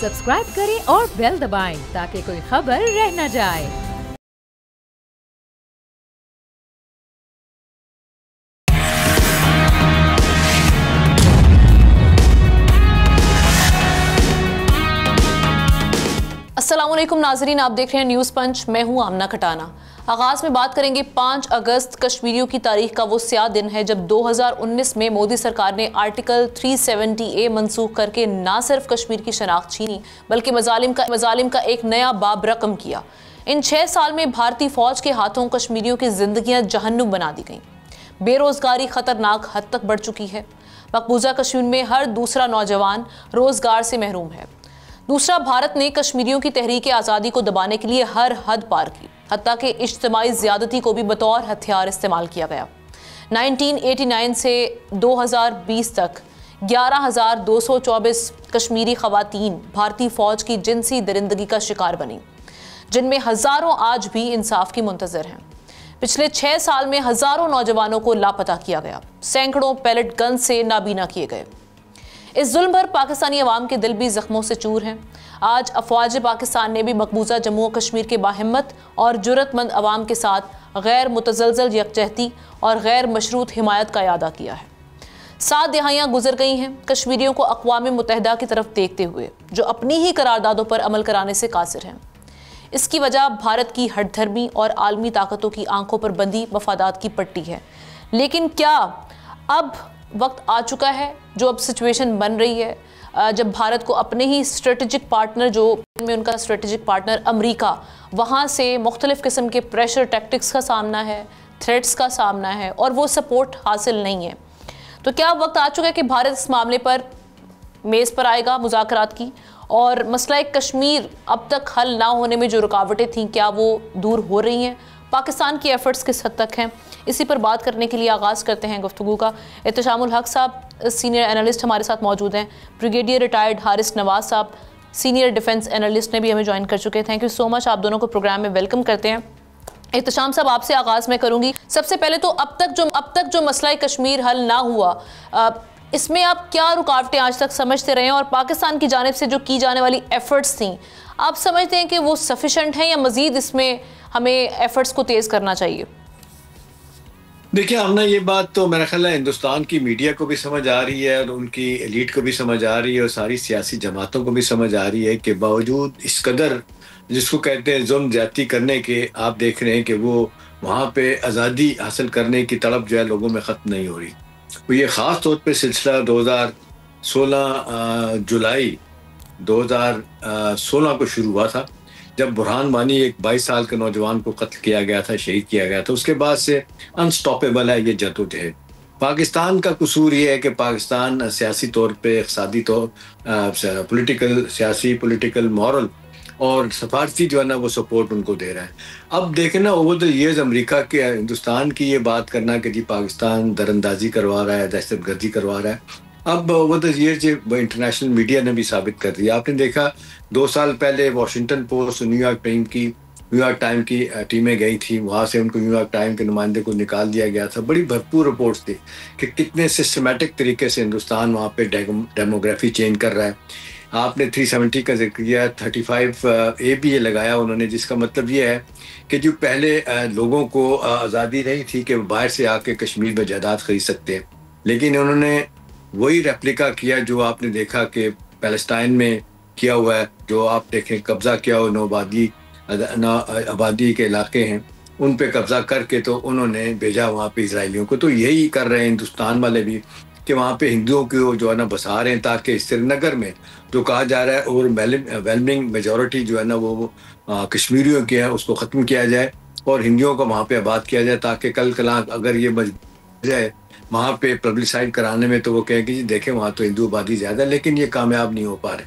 Subscribe करें और bell दबाएं ताकि कोई खबर रह न जाए। अस्सलामुअलैकुम नाजरीन, आप देख रहे हैं न्यूज़ पंच। मैं हूं आमना खटाना। आगाज में बात करेंगे 5 अगस्त कश्मीरियों की तारीख का वो स्याह दिन है जब 2019 में मोदी सरकार ने आर्टिकल 370A मनसूख करके ना सिर्फ कश्मीर की शनाख्त छीनी बल्कि मजालिम का एक नया बाब रकम किया। इन 6 साल में भारतीय फौज के हाथों कश्मीरियों की जिंदगियां जहन्नुम बना दी गई। बेरोजगारी खतरनाक हद तक बढ़ चुकी है। मकबूजा कश्मीर में हर दूसरा नौजवान रोजगार से महरूम है। दूसरा, भारत ने कश्मीरियों की तहरीक आज़ादी को दबाने के लिए हर हद पार की, हत्ता कि इज्तिमाई ज़्यादती को भी बतौर हथियार इस्तेमाल किया गया। 1989 से 2020 तक 11,224 कश्मीरी ख़वातीन भारतीय फ़ौज की जिनसी दरिंदगी का शिकार बनी, जिनमें हज़ारों आज भी इंसाफ की मुंतज़र हैं। पिछले 6 साल में हज़ारों नौजवानों को लापता किया गया, सैकड़ों पैलेट गन से नाबीना किए गए। इस जुल्म पर पाकिस्तानी अवाम के दिल भी जख्मों से चूर हैं। आज अफवाज पाकिस्तान ने भी मकबूजा जम्मू और कश्मीर के बाहिम्मत और जुर्रतमंद अवाम के साथ गैर मुतज़लज़ल यकजहती और गैर मशरूत हिमायत का इरादा किया है। 7 दिहाइयाँ गुजर गई हैं कश्मीरियों को अक़वाम मुत्तहिदा की तरफ देखते हुए, जो अपनी ही करारदादों पर अमल कराने से कासिर हैं। इसकी वजह भारत की हठधर्मी और आलमी ताकतों की आंखों पर बंधी मफादात की पट्टी है। लेकिन क्या अब वक्त आ चुका है, जो अब सिचुएशन बन रही है जब भारत को अपने ही स्ट्रेटेजिक पार्टनर, जो में उनका स्ट्रेटेजिक पार्टनर अमेरिका, वहाँ से मुख्तलिफ़ किस्म के प्रेशर टैक्टिक्स का सामना है, थ्रेट्स का सामना है और वो सपोर्ट हासिल नहीं है। तो क्या वक्त आ चुका है कि भारत इस मामले पर मेज़ पर आएगा मुज़ाकरात की, और मसला कश्मीर अब तक हल ना होने में जो रुकावटें थीं, क्या वो दूर हो रही हैं? पाकिस्तान की एफर्ट्स किस हद तक हैं? इसी पर बात करने के लिए आगाज़ करते हैं गुफ्तगू का। एहतशामुल हक साहब सीनियर एनालिस्ट हमारे साथ मौजूद हैं। ब्रिगेडियर रिटायर्ड हारिस नवाज साहब सीनियर डिफेंस एनालिस्ट ने भी हमें ज्वाइन कर चुके हैं। थैंक यू सो मच, आप दोनों को प्रोग्राम में वेलकम करते हैं। एहतशाम साहब, आपसे आगाज़ मैं करूँगी। सबसे पहले तो अब तक जो मसला कश्मीर हल ना हुआ, इसमें आप क्या रुकावटें आज तक समझते रहे हैं, और पाकिस्तान की जानिब से जो की जाने वाली एफ़र्ट्स थी, आप समझते हैं कि वो सफिशेंट हैं या मज़ीद इसमें हमें एफ़र्ट्स को तेज़ करना चाहिए? देखिए हमने ये बात तो मेरा ख्याल है हिंदुस्तान की मीडिया को भी समझ आ रही है और उनकी एलीट को भी समझ आ रही है और सारी सियासी जमातों को भी समझ आ रही है कि बावजूद इस कदर जिसको कहते हैं जुल्म ज्यादती करने के, आप देख रहे हैं कि वो वहाँ पे आज़ादी हासिल करने की तड़प जो है लोगों में ख़त्म नहीं हो रही। तो ये ख़ास तौर पे सिलसिला 2016 जुलाई 2016 को शुरू हुआ था, जब बुरहान वानी एक 22 साल के नौजवान को कत्ल किया गया था, शहीद किया गया था। उसके बाद से अनस्टॉपेबल है ये जद्दोजहद। पाकिस्तान का कसूर ये है कि पाकिस्तान सियासी तौर पे, इक़्तिसादी तौर, पॉलिटिकल मॉरल और सफारती जो है ना वो सपोर्ट उनको दे रहा है। अब देखें ना, ओवर द ईयर्स अमेरिका के हिंदुस्तान की ये बात करना कि जी पाकिस्तान दरअंदाजी करवा रहा है, दहशतगर्दी करवा रहा है, अब over the years international media ने भी साबित कर दिया। आपने देखा 2 साल पहले वॉशिंगटन पोस्ट, न्यूयॉर्क टाइम की टीमें गई थी, वहाँ से उनको न्यूयॉर्क टाइम के नुमाइंदे को निकाल दिया गया था। बड़ी भरपूर रिपोर्ट्स थी कि कितने सिस्टमेटिक तरीके से हिंदुस्तान वहाँ पे डेमोग्राफी चेंज कर रहा है। आपने 370 का जिक्र किया, 35A भी ये लगाया उन्होंने, जिसका मतलब ये है कि जो पहले लोगों को आज़ादी नहीं थी कि बाहर से आके कश्मीर में जायदाद खरीद सकते हैं, लेकिन उन्होंने वही रेप्लिका किया जो आपने देखा कि पैलेस्टाइन में किया हुआ है। जो आप देखें कब्ज़ा किया हुआ आबादी के इलाके हैं, उन पे कब्ज़ा करके तो उन्होंने भेजा वहाँ पे इजराइलियों को। तो यही कर रहे हैं हिंदुस्तान वाले भी कि वहाँ पे हिंदुओं को जो है ना बसा रहे हैं, ताकि श्रीनगर में जो कहा जा रहा है ओवरवेलमिंग मेजॉरिटी जो है ना वो कश्मीरियों की है, उसको ख़त्म किया जाए और हिंदुओं को वहाँ पे आबाद किया जाए, ताकि कल कला अगर ये बच जाए वहाँ पे पब्लिसाइड कराने में, तो वो कहें कि जी देखें वहाँ तो हिंदू आबादी ज़्यादा, लेकिन ये कामयाब नहीं हो पा रहे।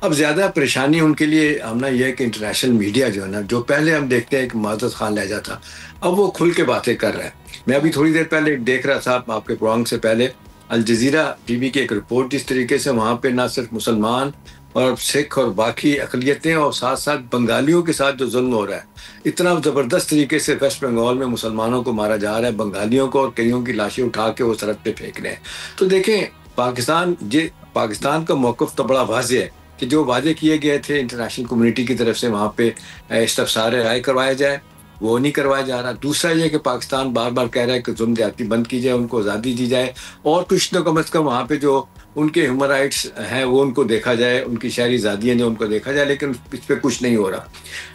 अब ज़्यादा परेशानी उनके लिए हमने ये है कि इंटरनेशनल मीडिया जो है ना, जो पहले हम देखते हैं कि माज़द खान लहजा था, अब वो खुल के बातें कर रहा है। मैं अभी थोड़ी देर पहले देख रहा था आपके प्रोग्राम से पहले अल जज़ीरा टीवी की एक रिपोर्ट, जिस तरीके से वहाँ पे ना सिर्फ मुसलमान और सिख और बाकी अक़लियतें और साथ साथ बंगालियों के साथ जो जुल्म हो रहा है, इतना ज़बरदस्त तरीके से वेस्ट बंगाल में मुसलमानों को मारा जा रहा है, बंगालियों को, और कईयों की लाशें उठा के वो सड़क पे फेंक रहे हैं। तो देखें पाकिस्तान का मौक़िफ़ तो बड़ा वाज़ेह है कि जो वादे किए गए थे इंटरनेशनल कम्युनिटी की तरफ से वहाँ पे इस्तफसार राय करवाया जाए, वो नहीं करवाया जा रहा। दूसरा ये कि पाकिस्तान बार बार कह रहा है कि जुल्म ज्यादती बंद की जाए, उनको आज़ादी दी जाए और कुछ तो कम अज़ कम वहाँ पे जो उनके ह्यूमन राइट्स हैं वो उनको देखा जाए, उनकी शहरी आज़ादियाँ जो उनको देखा जाए, लेकिन इस पर कुछ नहीं हो रहा।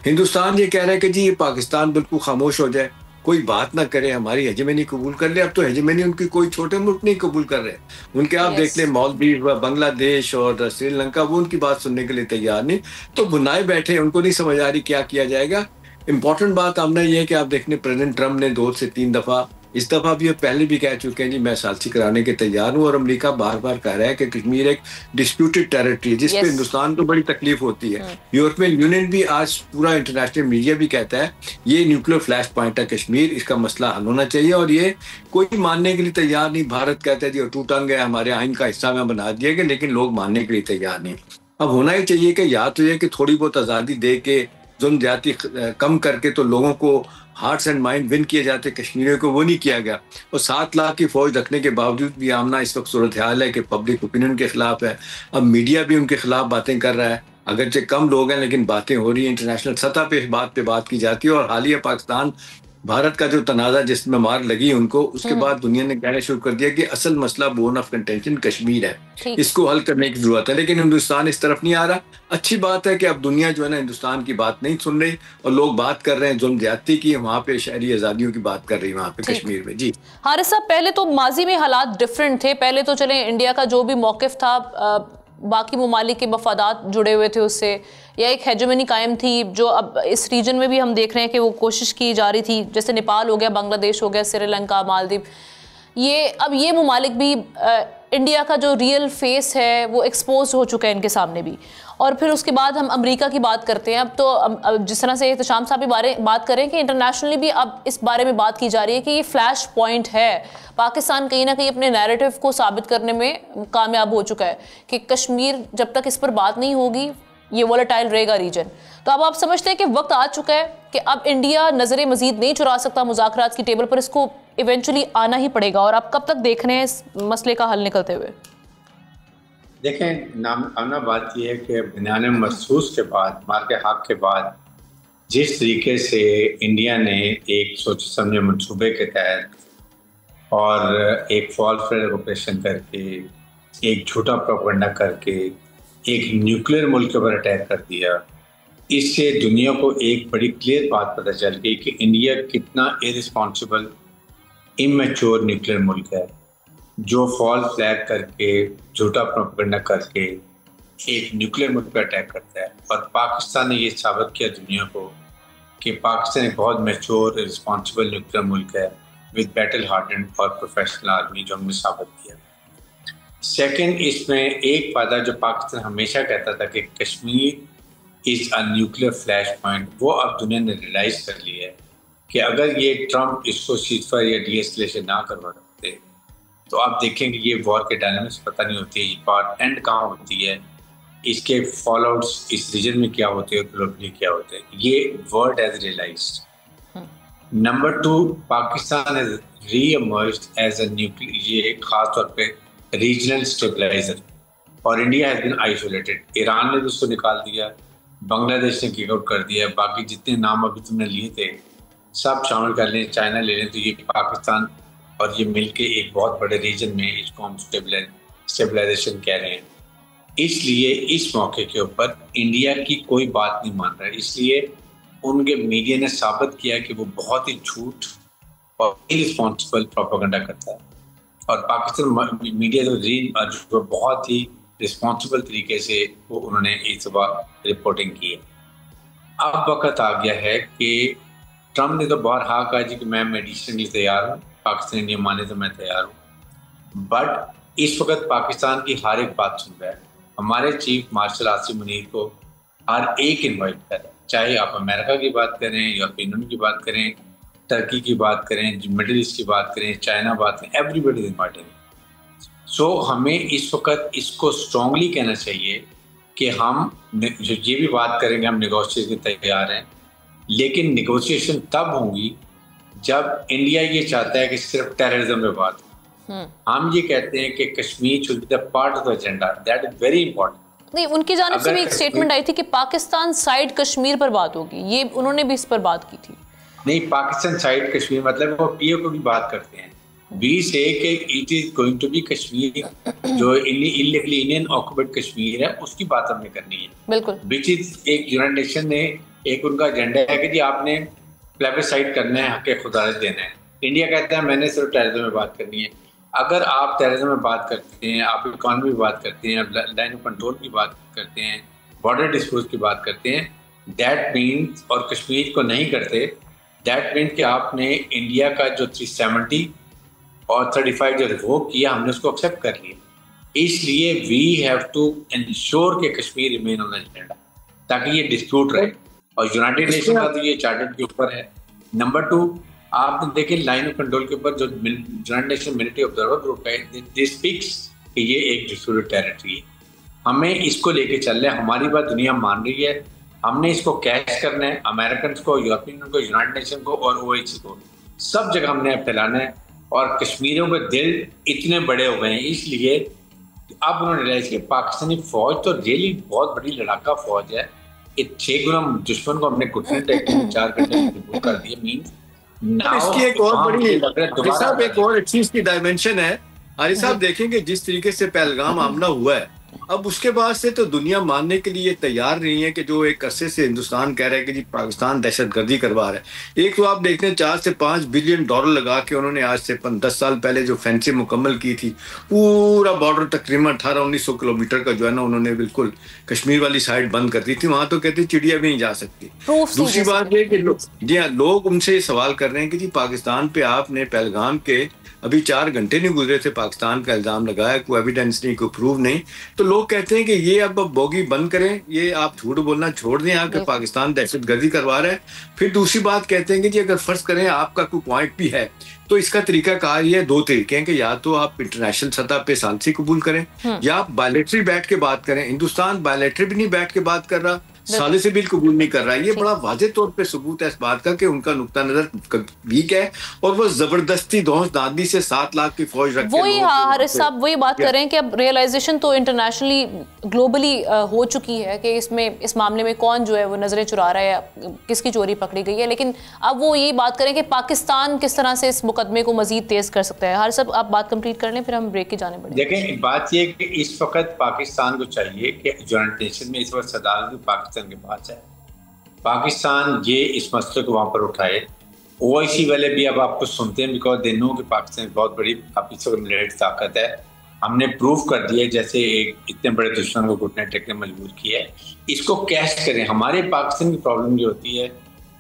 हिंदुस्तान ये कह रहा है कि जी ये पाकिस्तान बिल्कुल खामोश हो जाए, कोई बात ना करे, हमारी हेजेमनी कबूल कर ले। अब तो हेजेमनी उनकी कोई छोटे मुल्क नहीं कबूल कर रहे उनके। आप देख लें मालदीव, बांग्लादेश और श्रीलंका, वो उनकी बात सुनने के लिए तैयार नहीं, तो बुनाए बैठे, उनको नहीं समझ आ रही क्या किया जाएगा। इंपॉर्टेंट बात आमना ये है कि आप देखने प्रेसिडेंट ट्रम्प ने 2 से 3 दफा, इस दफा भी पहले भी कह चुके हैं जी मैं सालसी कराने के तैयार हूँ, और अमेरिका बार बार कह रहा है कि कश्मीर एक डिस्प्यूटेड टेरिटरी है जिसपे हिंदुस्तान को बड़ी तकलीफ होती है। यूरोपियन यूनियन भी आज, पूरा इंटरनेशनल मीडिया भी कहता है ये न्यूक्लियर फ्लैश पॉइंट है कश्मीर, इसका मसला हल होना चाहिए, और ये कोई मानने के लिए तैयार नहीं। भारत कहता है जी टूट अंग है, हमारे आइन का हिस्सा में बना दिया गया, लेकिन लोग मानने के लिए तैयार नहीं। अब होना ही चाहिए कि या तो ये कि थोड़ी बहुत आज़ादी दे के जुल्म ज्यादती कम करके तो लोगों को हार्ट्स एंड माइंड विन किए जाते कश्मीरियों को, वो नहीं किया गया। और 7 लाख की फौज रखने के बावजूद भी आमना इस वक्त सूरत हाल है कि पब्लिक ओपिनियन के खिलाफ है। अब मीडिया भी उनके खिलाफ बातें कर रहा है, अगरचे कम लोग हैं लेकिन बातें हो रही हैं, इंटरनेशनल सतह पे इस बात पे बात की जाती है। और हालिया पाकिस्तान भारत का जो तनाज़ा जिसमें मार लगी उनको, उसके बाद दुनिया ने कहना शुरू कर दिया कि असल मसला बोन ऑफ कंटेंशन कश्मीर है, इसको हल करने की जरूरत है। लेकिन हिंदुस्तान इस तरफ नहीं आ रहा। अच्छी बात है कि अब दुनिया जो है ना हिंदुस्तान की बात नहीं सुन रही, और लोग बात कर रहे हैं जुल्म ज्यादती की, वहाँ पे शहरी आज़ादियों की बात कर रही है वहाँ पे कश्मीर में। जी हारिस साहब, पहले तो माजी में हालात डिफरेंट थे। पहले तो चले इंडिया का जो भी मौकिफ था, बाकी ममालिक के मफादात जुड़े हुए थे उससे, या एक हेजेमनी कायम थी, जो अब इस रीजन में भी हम देख रहे हैं कि वो कोशिश की जा रही थी, जैसे नेपाल हो गया, बांग्लादेश हो गया, श्रीलंका, मालदीव, ये अब ये ममालिक भी इंडिया का जो रियल फेस है वो एक्सपोज हो चुका है इनके सामने भी। और फिर उसके बाद हम अमेरिका की बात करते हैं। अब तो जिस तरह से एहतशाम साहब भी बात करें कि इंटरनेशनली भी अब इस बारे में बात की जा रही है कि ये फ्लैश पॉइंट है, पाकिस्तान कहीं ना कहीं अपने नैरेटिव को साबित करने में कामयाब हो चुका है कि कश्मीर जब तक इस पर बात नहीं होगी ये वोलेटाइल रहेगा रीजन। तो अब आप समझते हैं कि वक्त आ चुका है कि अब इंडिया नजरें मजीद नहीं चुरा सकता मुज़ाकरात की टेबल पर, इसको इवेंचुअली आना ही पड़ेगा। और आप कब तक देख रहे हैं इस मसले का हल निकलते हुए? देखें, नामना बात यह है कि बयान महसूस के बाद, मार के हक के बाद, जिस तरीके से इंडिया ने एक सोचे समझे मंसूबे के तहत और एक फॉल्स फ्लैग ऑपरेशन करके, एक झूठा प्रोपेगेंडा करके एक न्यूक्लियर मुल्क के ऊपर अटैक कर दिया, इससे दुनिया को एक बड़ी क्लियर बात पता चल गई कि इंडिया कितना इररिस्पॉन्सिबल, इमेच्योर न्यूक्लियर मुल्क है, जो फॉल फ्लैग करके, झूठा प्रोपेगेंडा करके एक न्यूक्लियर मुल्क पर अटैक करता है। और पाकिस्तान ने ये साबित किया दुनिया को कि पाकिस्तान एक बहुत मैच्योर रिस्पॉन्सिबल न्यूक्लियर मुल्क है विद बैटल हार्डेंड और प्रोफेशनल आर्मी, जो हमने साबित किया। सेकंड, इसमें एक वादा जो पाकिस्तान हमेशा कहता था कि Kashmir is a nuclear flash point, वो अब दुनिया ने रियलाइज़ कर लिया है कि अगर ये ट्रंप इसको सीज़फायर या डीएस्केलेशन ना करवा सकते तो आप देखेंगे ये वॉर के डायनामिक्स पता नहीं होती है, ये पार्ट एंड कहाँ होती है, इसके फॉल आउट्स इस रीजन में क्या होते हैं, ग्लोबली क्या होते हैं, ये world has realised. Number 2, Pakistan has reemerged as a nuclear, ये खास तौर पे रीजनल स्टेबलाइजर, और India has been isolated. Iran ने भी उसको निकाल दिया, बांग्लादेश ने किक आउट कर दिया, बाकी जितने नाम अभी तुमने लिए थे सब शामिल कर लें, चाइना ले लें, तो ये पाकिस्तान और ये मिलके एक बहुत बड़े रीजन में इसको हम स्टेबलाइजेशन कह रहे हैं। इसलिए इस मौके के ऊपर इंडिया की कोई बात नहीं मान रहा है, इसलिए उनके मीडिया ने साबित किया कि वो बहुत ही झूठ और इररिस्पॉन्सिबल प्रोपेगेंडा करता है। और पाकिस्तान मीडिया जो बहुत ही रिस्पॉन्सिबल तरीके से वो उन्होंने इस बार रिपोर्टिंग की है। अब वक्त आ गया है कि ट्रम्प ने तो बाहर हाँ कहा जी कि मैं मेडिसिन के लिए तैयार हूँ, पाकिस्तान नियम माने तो मैं तैयार हूँ, बट इस वक्त पाकिस्तान की हर एक बात सुन रहा है। हमारे चीफ मार्शल आसिम मुनीर को हर एक इन्वाइट कर रहा है, चाहे आप अमेरिका की बात करें, यूरोपियन यूनियन की बात करें, टर्की की बात करें, मिडिल ईस्ट की बात करें, चाइना बात करें, एवरीबडी इज इन्वाइटेड। सो हमें इस वक्त इसको स्ट्रांगली कहना चाहिए कि हम जो ये भी बात करेंगे हम नेगोशिएशन के तैयार हैं, लेकिन नेगोशिएशन तब होंगी जब इंडिया ये चाहता है कि सिर्फ टेररिज्म पे बात हो। हम ये कहते हैं कि Kashmir should be the part of the agenda, that is very important. नहीं, उनकी जानिब से भी एक स्टेटमेंट आई थी कि पाकिस्तान साइड कश्मीर पर बात होगी, ये उन्होंने भी इस पर बात की थी। नहीं, पाकिस्तान साइड कश्मीर मतलब वो पीओ को भी बात करते हैं, बी से कि it is going to be Kashmir, जो इलीगली इंडियन ऑक्युपाइड कश्मीर है उसकी बात हमने करनी है। बिल्कुल, विच इज एक यूनाइटेड नेशन ने एक उनका एजेंडा है कि जी आपने प्लेबिसाइड करना है, हक खुदारत देना है। इंडिया कहता है मैंने सिर्फ टेररिज्म में बात करनी है। अगर आप टेररिज्म में बात करते हैं, आप इकॉनमी में बात करते हैं, लाइन ऑफ कंट्रोल की बात करते हैं, बॉर्डर डिस्प्यूट की बात करते हैं, दैट मीन्स, और कश्मीर को नहीं करते, दैट मीन्स कि आपने इंडिया का जो 370 और 35 जो रिवोक किया हमने उसको एक्सेप्ट कर लिया। इसलिए वी हैव टू इंश्योर कि Kashmir remain on the agenda ताकि ये डिस्प्यूट रहे, और यूनाइटेड नेशन का तो ये चार्टर के ऊपर है। नंबर 2, आप देखें लाइन ऑफ कंट्रोल के ऊपर जो United nation military observer group है, दिस स्पीक्स कि ये एक डिस्प्यूटेड टेरिटरी है। हमें इसको लेके चल रहे हैं, हमारी बात दुनिया मान रही है, हमने इसको कैश करना है, अमेरिकन को, यूरोपियन को, यूनाइटेड नेशन को और OIC को, सब जगह हमने फैलाना है। और कश्मीरियों के दिल इतने बड़े हो गए हैं, इसलिए अब उन्होंने रियलाइज किया पाकिस्तानी फौज तो रियली बहुत बड़ी लड़ाका फौज है। 6 गुना दुश्मन को हमने घुटने टेक 4 घंटे कर दिए। मीन्स इसकी एक और बड़ी साहब एक और चीज की डायमेंशन है। हारी साहब देखेंगे जिस तरीके से पहलगाम हमला हुआ है, अब उसके बाद से तो दुनिया मानने के लिए तैयार नहीं है कि जो एक अरसे से हिंदुस्तान कह रहा है कि जी पाकिस्तान दहशतगर्दी करवा रहा है। एक तो आप देखते हैं 4 से 5 बिलियन डॉलर लगा के उन्होंने आज से 10 साल पहले जो फेंसिंग मुकम्मल की थी, पूरा बॉर्डर तकरीबन 1800-1900 किलोमीटर का जो है ना उन्होंने बिल्कुल कश्मीर वाली साइड बंद कर दी थी। वहां तो कहते चिड़िया भी नहीं जा सकती। दूसरी बात ये कि जी हाँ, लोग उनसे सवाल कर रहे हैं कि जी पाकिस्तान पे आपने पहलगाम के अभी 4 घंटे नहीं गुजरे थे, पाकिस्तान का इल्जाम लगाया, कोई एविडेंस नहीं, कोई प्रूफ नहीं, तो लोग कहते हैं कि ये अब बोगी बंद करें, ये आप झूठ बोलना छोड़ दें आके पाकिस्तान दहशतगर्दी करवा रहा है। फिर दूसरी बात कहते हैं कि जी अगर फर्ज करें आपका कोई पॉइंट भी है तो इसका तरीका कार ये 2 तरीके हैं कि या तो आप इंटरनेशनल सतह पे सालिसी कबूल करें या आप बायलैटरल बैठ के बात करें। हिंदुस्तान बायलैटरल भी नहीं बैठ के बात कर रहा, सालिसी बिल कबूल नहीं कर रहा है। ये बड़ा वाजे तौर पे सबूत है इस बात का कि उनका नुक्ता नजर वीक है और वो जबरदस्ती धौंस दादी से 7 लाख की फौज रख के वही हारिस साहब वही बात कर रहे हैं कि अब रियलाइजेशन तो इंटरनेशनली ग्लोबली हो चुकी है कि इसमें इस मामले में कौन जो है वो नजरें चुरा रहा है, किसकी चोरी पकड़ी गई है। लेकिन अब वो यही बात करें कि पाकिस्तान किस तरह से इस मुकदमे को मजीद तेज कर सकता है। हारिस साहब आप बात कंप्लीट कर लें, फिर हम ब्रेक की जाने बढ़ेंगे। देखें, बात ये कि इस वक्त पाकिस्तान को चाहिए कि यूनाइटेड नेशन में इस वक्त सदारत पाकिस्तान के पास है, पाकिस्तान ये इस मसले को वहां पर उठाए। OIC वाले भी अब आपको सुनते हैं बिकॉज दे नो कि पाकिस्तान बहुत बड़ी मिलिट्री ताकत है। हमने प्रूव कर दिया जैसे एक इतने बड़े दुश्मन को घुटने टेकने मजबूर किया है। इसको कैश करें। हमारे पाकिस्तान की प्रॉब्लम जो होती है,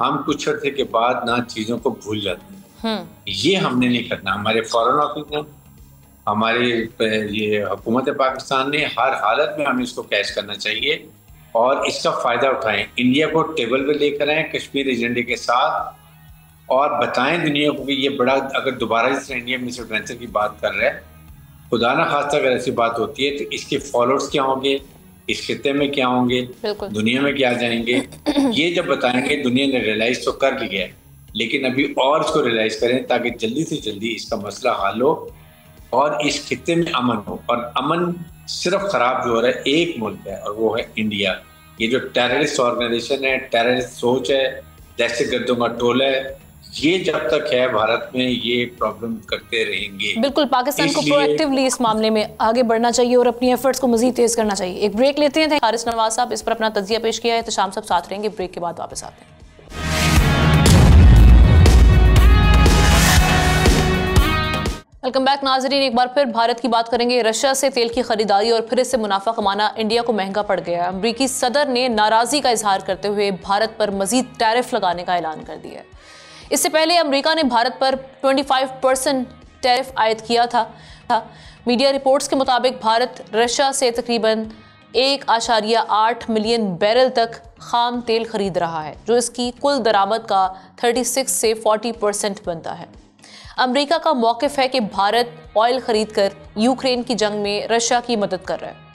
हम कुछ अर्से के बाद ना चीज़ों को भूल जाते हैं। ये हमने नहीं करना। हमारे फॉरेन ऑफिस ने, हमारे ये हुकूमत पाकिस्तान ने हर हालत में हमें इसको कैश करना चाहिए और इसका फ़ायदा उठाएं। इंडिया को टेबल पे लेकर आएँ कश्मीर एजेंडे के साथ और बताएं दुनिया को कि ये बड़ा, अगर दोबारा इस इंडिया में मिसएडवेंचर की बात कर रहे हैं, खुदा ना खास्ता अगर ऐसी बात होती है तो इसके फॉलोअर्स क्या होंगे, इस खिते में क्या होंगे, दुनिया में क्या जाएंगे, ये जब बताएंगे दुनिया ने रियलाइज तो कर लिया है, लेकिन अभी और इसको रियलाइज करें ताकि जल्दी से जल्दी इसका मसला हल हो और इस खिते में अमन हो। और अमन सिर्फ खराब जो हो रहा है एक मुल्क है और वो है इंडिया। ये जो टेररिस्ट ऑर्गेनाइजेशन है, टेररिस्ट सोच है, दहशतगर्दों का टोला है, ये जब तक है भारत में ये प्रॉब्लम करते रहेंगे। बिल्कुल, पाकिस्तान को प्रोएक्टिवली इस मामले में आगे बढ़ना चाहिए और अपनी एफर्ट्स को मजीद तेज करना चाहिए। एक ब्रेक लेते हैं। हारिस नवाज साहब इस पर अपना तज्जिया पेश किया है, तो शाम सब साथ रहेंगे। ब्रेक के बाद वापस आते हैं। वेलकम बैक नाजरीन। एक बार फिर भारत की बात करेंगे। रशिया से तेल की खरीदारी और फिर इससे मुनाफा कमाना इंडिया को महंगा पड़ गया। अमरीकी सदर ने नाराजगी का इजहार करते हुए भारत पर मजीद टैरिफ लगाने का ऐलान कर दिया है। इससे पहले अमेरिका ने भारत पर 25% टैरिफ आयद किया था। मीडिया रिपोर्ट्स के मुताबिक भारत रशिया से तकरीबन 1.8 मिलियन बैरल तक खाम तेल खरीद रहा है, जो इसकी कुल दरामद का 36 से 40% बनता है। अमेरिका का मौक़िफ़ है कि भारत ऑयल खरीदकर यूक्रेन की जंग में रशिया की मदद कर रहा है।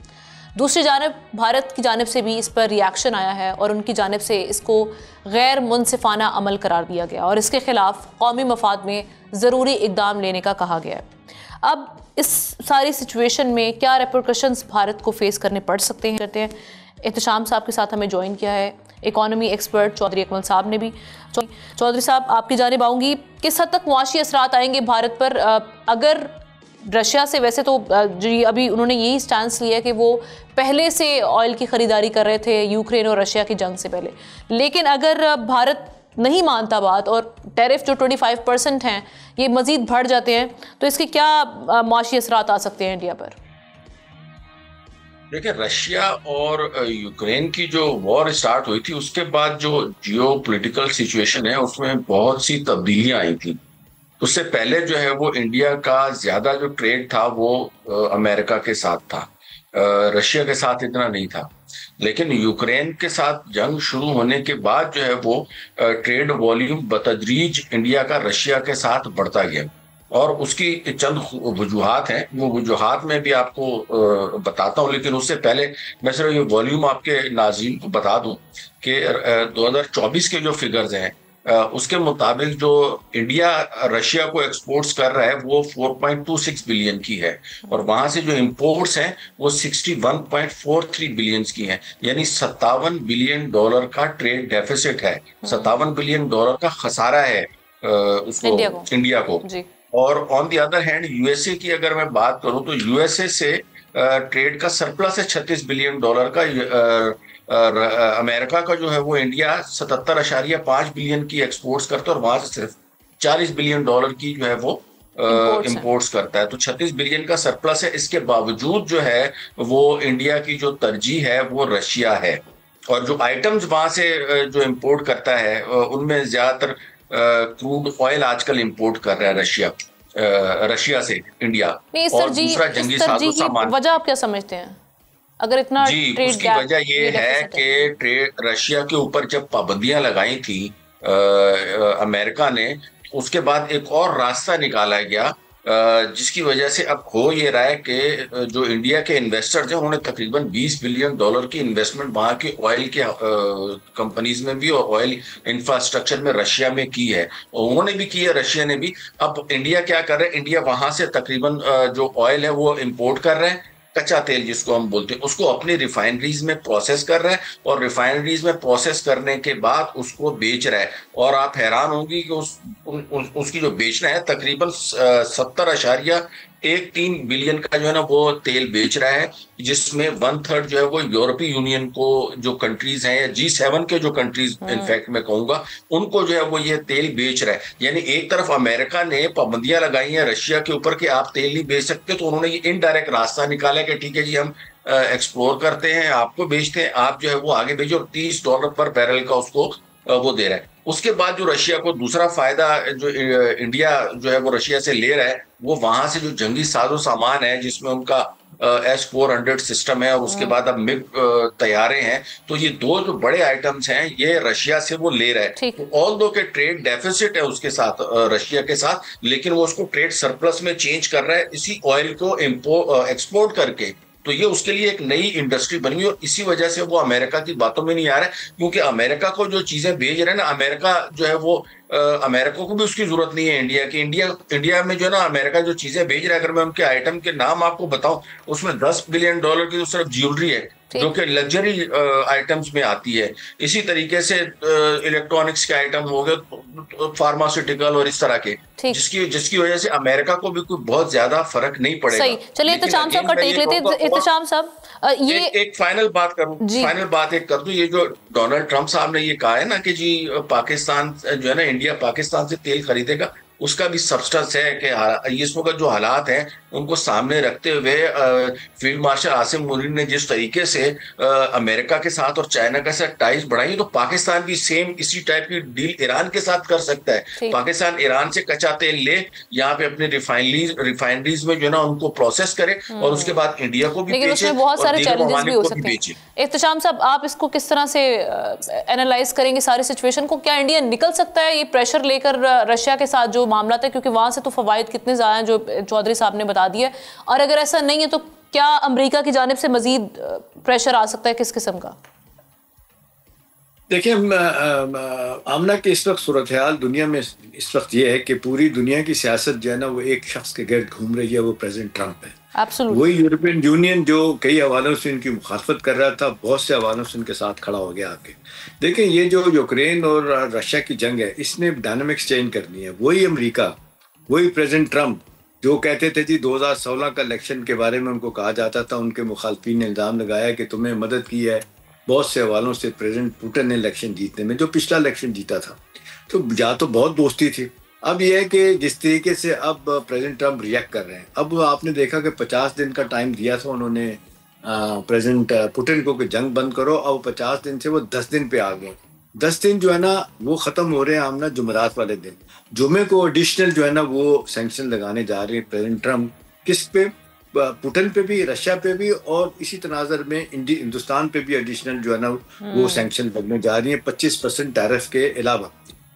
दूसरी जानिब भारत की जानिब से भी इस पर रिएक्शन आया है और उनकी जानिब से इसको गैर मुनसिफाना अमल करार दिया गया और इसके खिलाफ कौमी मफाद में ज़रूरी इक़दाम लेने का कहा गया है। अब इस सारी सिचुएशन में क्या रेपरकशंस भारत को फेस करने पड़ सकते हैं करते हैं। एहतशाम साहब के साथ हमें ज्वाइन किया है इकोनॉमी एक्सपर्ट चौधरी अकमल साहब ने भी। चौधरी साहब, आपकी जानिब आऊँगी, किस हद तक मुआशी असरात आएंगे भारत पर अगर रशिया से, वैसे तो जी अभी उन्होंने यही स्टैंस लिया कि वो पहले से ऑयल की ख़रीदारी कर रहे थे यूक्रेन और रशिया की जंग से पहले, लेकिन अगर भारत नहीं मानता बात और टैरिफ जो 25% हैं ये मज़ीद बढ़ जाते हैं तो इसके क्या मुआशी असरात आ सकते हैं इंडिया पर? देखिए, रशिया और यूक्रेन की जो वॉर स्टार्ट हुई थी उसके बाद जो जियो पोलिटिकल सिचुएशन है उसमें बहुत सी तब्दीलियां आई थी। उससे पहले जो है वो इंडिया का ज्यादा जो ट्रेड था वो अमेरिका के साथ था, रशिया के साथ इतना नहीं था। लेकिन यूक्रेन के साथ जंग शुरू होने के बाद जो है वो ट्रेड वॉल्यूम बतदरीज इंडिया का रशिया के साथ बढ़ता गया और उसकी चंद वजूहात हैं। वो वजूहात में भी आपको बताता हूँ, लेकिन उससे पहले मैं सिर्फ ये वॉल्यूम आपके नाज़रीन को बता दूं कि 2024 के जो फिगर्स हैं उसके मुताबिक जो इंडिया रशिया को एक्सपोर्ट्स कर रहा है वो 4.26 बिलियन की है और वहां से जो इंपोर्ट्स हैं वो 61.43 बिलियन की हैं, यानी $57 बिलियन का ट्रेड डेफिसिट है, $57 बिलियन का खसारा है उसको इंडिया को। और on the other hand USA की अगर मैं बात करूं तो यूएसए से ट्रेड का सरप्लस है $36 बिलियन का। अमेरिका का जो है वो इंडिया 77.5 बिलियन की एक्सपोर्ट्स करता है और वहां से सिर्फ $40 बिलियन की जो है वो इंपोर्ट्स करता है। तो 36 बिलियन का सरप्लस है। इसके बावजूद जो है वो इंडिया की जो तरजीह है वो रशिया है और जो आइटम्स वहां से जो इंपोर्ट करता है उनमें ज्यादातर क्रूड ऑयल आजकल इंपोर्ट कर रहा है रशिया से इंडिया। और दूसरा जंगी साजो सामान। वजह आप क्या समझते हैं अगर इतना जी? उसकी वजह ये है कि रशिया के ऊपर जब पाबंदियां लगाई थी अमेरिका ने, उसके बाद एक और रास्ता निकाला गया जिसकी वजह से अब हो ये रहा है कि जो इंडिया के इन्वेस्टर्स हैं उन्होंने तकरीबन $20 बिलियन की इन्वेस्टमेंट वहां के ऑयल के कंपनीज में भी और ऑयल इंफ्रास्ट्रक्चर में रशिया में की है और उन्होंने भी की है, रशिया ने भी। अब इंडिया क्या कर रहा है, इंडिया वहां से तकरीबन जो ऑयल है वो इम्पोर्ट कर रहा है, कच्चा तेल जिसको हम बोलते हैं, उसको अपनी रिफाइनरीज में प्रोसेस कर रहा है और रिफाइनरीज में प्रोसेस करने के बाद उसको बेच रहा है। और आप हैरान होंगी कि उसकी जो बेचना है तकरीबन 70.13 बिलियन का जो है ना वो तेल बेच रहा है, जिसमें 1/3 जो है वो यूरोपीय यूनियन को जो कंट्रीज हैं या G7 के जो कंट्रीज इनफैक्ट मैं कहूंगा उनको जो है वो ये तेल बेच रहा है। यानी एक तरफ अमेरिका ने पाबंदियां लगाई हैं रशिया के ऊपर कि आप तेल नहीं बेच सकते, तो उन्होंने ये इनडायरेक्ट रास्ता निकाला कि ठीक है जी हम एक्सप्लोर करते हैं, आपको बेचते हैं, आप जो है वो आगे भेजो, $30 पर बैरल का उसको वो दे रहा है। उसके बाद जो रशिया को दूसरा फायदा जो इंडिया जो है वो रशिया से ले रहा है वो वहां से जो जंगी साजो सामान है जिसमें उनका S-400 सिस्टम है और उसके बाद अब मिग तैयारे हैं, तो ये दो जो बड़े आइटम्स हैं ये रशिया से वो ले रहा है। ऑल दो के ट्रेड डेफिसिट है उसके साथ रशिया के साथ, लेकिन वो उसको ट्रेड सरप्लस में चेंज कर रहा है इसी ऑयल को एक्सपोर्ट करके। तो ये उसके लिए एक नई इंडस्ट्री बनी और इसी वजह से वो अमेरिका की बातों में नहीं आ रहा है, क्योंकि अमेरिका को जो चीजें भेज रहे हैं ना, अमेरिका जो है वो अमेरिका को भी उसकी जरूरत नहीं है इंडिया की। इंडिया में जो है ना अमेरिका जो चीजें भेज रहा है, अगर मैं उनके आइटम के नाम आपको बताऊं, उसमें $10 बिलियन की तो सिर्फ ज्वेलरी है जो कि लग्जरी आइटम्स में आती है। इसी तरीके से इलेक्ट्रॉनिक्स के आइटम हो गए, फार्मास्यूटिकल और इस तरह के, जिसकी वजह से अमेरिका को भी कोई बहुत ज्यादा फर्क नहीं पड़ेगा। सही, चलिए एहतशाम साहब का टेक लेते हैं। एहतशाम साहब ये एक फाइनल बात करूं, फाइनल बात एक कर दूं, ये जो डोनाल्ड ट्रंप साहब ने ये कहा है ना कि जी पाकिस्तान जो है ना, इंडिया पाकिस्तान से तेल खरीदेगा, उसका भी सब्सटेंस है कि इस वक्त जो हालात हैं उनको सामने रखते हुए फील्ड मार्शल आसिम मुनीर ने जिस तरीके से अमेरिका के साथ और चाइना के साथ टाइज बढ़ाई, तो पाकिस्तान भी सेम इसी टाइप की डील ईरान के साथ कर सकता है। पाकिस्तान ईरान से कच्चा तेल ले, यहाँ पे अपने रिफाइनरीज में जो है ना उनको प्रोसेस करे और उसके बाद इंडिया को भी बेचे, बहुत सारे चैलेंजेस भी हो सकते हैं। एहतशाम साहब, आप इसको किस तरह से एनालाइज करेंगे सारी सिचुएशन को? क्या इंडिया निकल सकता है ये प्रेशर लेकर रशिया के साथ जो मामला था, क्योंकि वहां से तो फवायद कितने ज्यादा हैं जो चौधरी साहब ने बता दिया, और अगर ऐसा नहीं है तो क्या अमेरिका की जानिब से मजीद प्रेशर आ सकता है, किस किस्म का? देखिए आमना की इस वक्त सूरत हाल दुनिया में इस वक्त ये है कि पूरी दुनिया की सियासत जो है ना वो एक शख्स के गिर्द घूम रही है, वो प्रेसिडेंट ट्रंप है। वही यूरोपियन यूनियन जो कई हवालों से इनकी मुखालफत कर रहा था, बहुत से हवालों से इनके साथ खड़ा हो गया आके। देखिए ये जो यूक्रेन और रशिया की जंग है, इसने डायनामिक्स चेंज करनी है। वही अमेरिका, वही प्रेसिडेंट ट्रंप जो कहते थे जी 2016 का इलेक्शन के बारे में उनको कहा जाता था, उनके मुखालफिन ने इल्ज़ाम लगाया कि तुम्हें मदद की है बहुत से हवालों से प्रेसिडेंट पुतिन ने इलेक्शन जीतने में, जो पिछला इलेक्शन जीता था। तो या तो बहुत दोस्ती थी। अब यह है कि जिस तरीके से अब प्रेसिडेंट ट्रंप रिएक्ट कर रहे हैं, अब आपने देखा कि 50 दिन का टाइम दिया था उन्होंने प्रेसिडेंट पुतिन को कि जंग बंद करो। अब 50 दिन से वो 10 दिन पे आ गए। 10 दिन जो है ना वो ख़त्म हो रहे हैं आमना जुमेरात वाले दिन। जुमे को एडिशनल जो है ना वो सैंक्शन लगाने जा रहे हैं प्रेसिडेंट ट्रंप। किस पे? पुतिन पे भी, रशिया पे भी, और इसी तनाजर में हिंदुस्तान पे भी एडिशनल जो है ना वो सैंक्शन लगने जा रही है 25% टैरिफ के अलावा।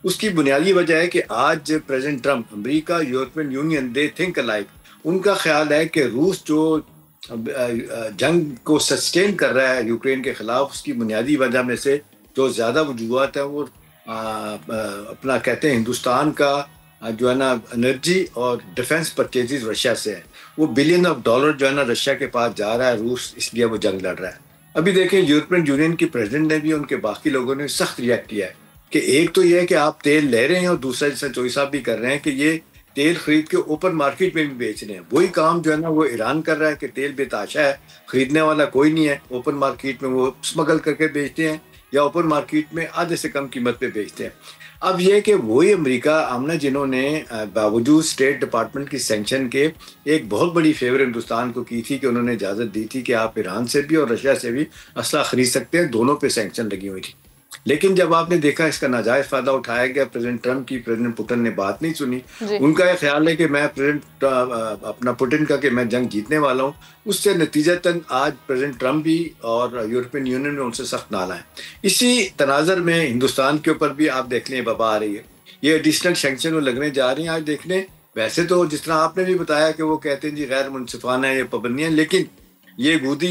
उसकी बुनियादी वजह है कि आज president Trump, America, European union, they think alike. उनका ख्याल है कि रूस जो जंग को सस्टेन कर रहा है यूक्रेन के खिलाफ, उसकी बुनियादी वजह में से जो ज़्यादा वजूहत है वो अपना कहते हैं हिंदुस्तान का जो है ना एनर्जी और डिफेंस परचेजेस रशिया से है। वो बिलियन ऑफ डॉलर जो है ना रशिया के पास जा रहा है रूस, इसलिए वो जंग लड़ रहा है। अभी देखें यूरोपियन यूनियन की प्रेसिडेंट ने भी, उनके बाकी लोगों ने सख्त रिएक्ट किया है कि एक तो ये है कि आप तेल ले रहे हैं और दूसरा जैसे चोई साहब भी कर रहे हैं कि ये तेल खरीद के ओपन मार्केट में भी बेच रहे हैं। वही काम जो है ना वो ईरान कर रहा है कि तेल बेताशा है, खरीदने वाला कोई नहीं है, ओपन मार्केट में वो स्मगल करके बेचते हैं या ओपन मार्केट में आधे से कम कीमत पे बेचते हैं। अब यह कि वही अमेरिका आमना जिन्होंने बावजूद स्टेट डिपार्टमेंट की सैंक्शन के एक बहुत बड़ी फेवर हिंदुस्तान को की थी कि उन्होंने इजाज़त दी थी कि आप ईरान से भी और रशिया से भी असला खरीद सकते हैं, दोनों पे सैंक्शन लगी हुई थी। लेकिन जब आपने देखा इसका नाजायज फायदा उठाया गया, प्रेसिडेंट ट्रंप की, प्रेसिडेंट पुतिन ने बात नहीं सुनी। उनका यह ख्याल है कि मैं प्रेसिडेंट अपना पुतिन का कि मैं जंग जीतने वाला हूँ, उससे नतीजतन आज प्रेसिडेंट ट्रंप भी और यूरोपियन यूनियन में उनसे सख्त नाला है। इसी तनाजर में हिंदुस्तान के ऊपर भी आप देख लें बबा आ रही है, ये एडिशनल सैंक्शन वो लगने जा रही हैं। आज देख लें, वैसे तो जिस तरह आपने भी बताया कि वो कहते हैं जी गैर मुनसिफाना है ये पाबंदियाँ, लेकिन ये गूदी